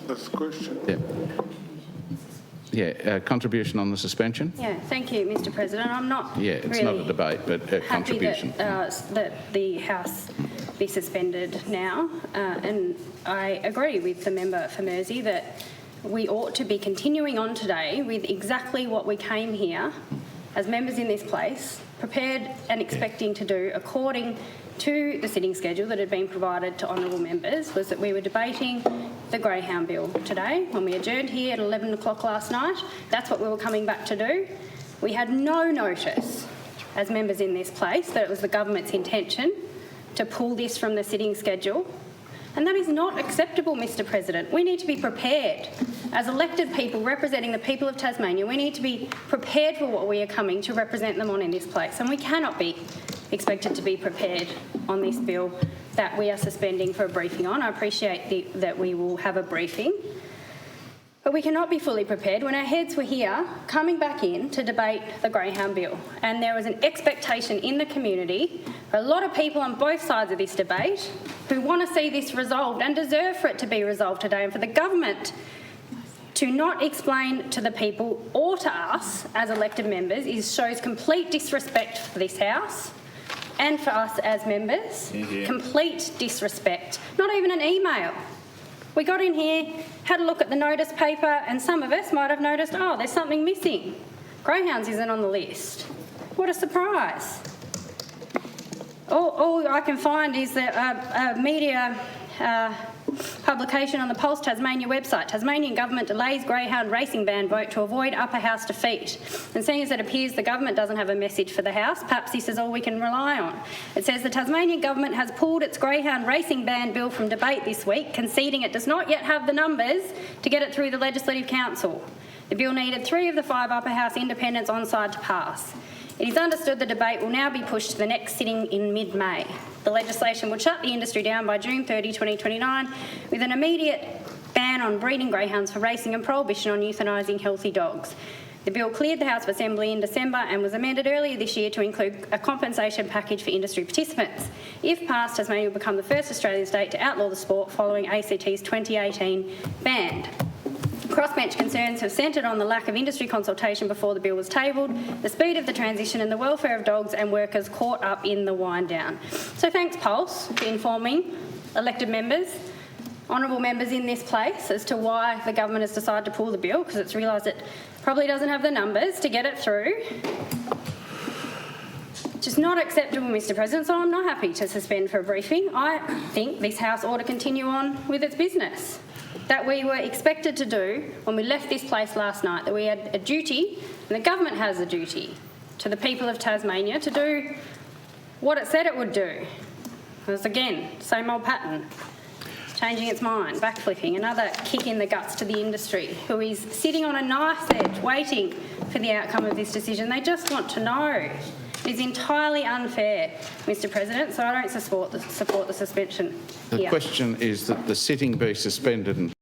That's the question. Contribution on the suspension? Yeah, thank you, Mr President. I'm not it's really not a debate, but a contribution. That the House be suspended now, and I agree with the member for Mersey that we ought to be continuing on today with exactly what we came here as members in this place, prepared and expecting to do according to the sitting schedule that had been provided to honourable members, was that we were debating the Greyhound Bill today. When we adjourned here at 11 o'clock last night, that's what we were coming back to do. We had no notice as members in this place that it was the government's intention to pull this from the sitting schedule. And that is not acceptable, Mr President. We need to be prepared. As elected people representing the people of Tasmania, we need to be prepared for what we are coming to represent them on in this place. And we cannot be expected to be prepared on this bill that we are suspending for a briefing on. I appreciate that we will have a briefing. But we cannot be fully prepared when our heads were here coming back in to debate the Greyhound Bill. And there was an expectation in the community for a lot of people on both sides of this debate who want to see this resolved and deserve for it to be resolved today, and for the government to not explain to the people or to us as elected members shows complete disrespect for this House and for us as members. Complete disrespect. Not even an email. We got in here, had a look at the notice paper, and some of us might have noticed, oh, there's something missing. Greyhounds isn't on the list. What a surprise. All I can find is a media publication on the Pulse Tasmania website. Tasmanian government delays greyhound racing ban vote to avoid upper house defeat. And seeing as it appears the government doesn't have a message for the House, perhaps this is all we can rely on. It says the Tasmanian government has pulled its greyhound racing ban bill from debate this week, conceding it does not yet have the numbers to get it through the Legislative Council. The bill needed 3 of the 5 upper house independents on side to pass. It is understood the debate will now be pushed to the next sitting in mid-May. The legislation would shut the industry down by June 30, 2029, with an immediate ban on breeding greyhounds for racing and prohibition on euthanising healthy dogs. The bill cleared the House of Assembly in December and was amended earlier this year to include a compensation package for industry participants. If passed, Tasmania will become the first Australian state to outlaw the sport following ACT's 2018 ban. Crossbench concerns have centred on the lack of industry consultation before the bill was tabled, the speed of the transition and the welfare of dogs and workers caught up in the wind-down. So thanks, Pulse, for informing elected members, honourable members in this place, as to why the government has decided to pull the bill, because it's realised it probably doesn't have the numbers to get it through. Which is not acceptable, Mr President, so I'm not happy to suspend for a briefing. I think this House ought to continue on with its business that we were expected to do when we left this place last night, that we had a duty, and the government has a duty, to the people of Tasmania to do what it said it would do. It was, again, same old pattern. It's changing its mind, backflipping, another kick in the guts to the industry, who is sitting on a knife's edge waiting for the outcome of this decision. They just want to know. It is entirely unfair, Mr President, so I don't support the suspension The here. question is that the sitting be suspended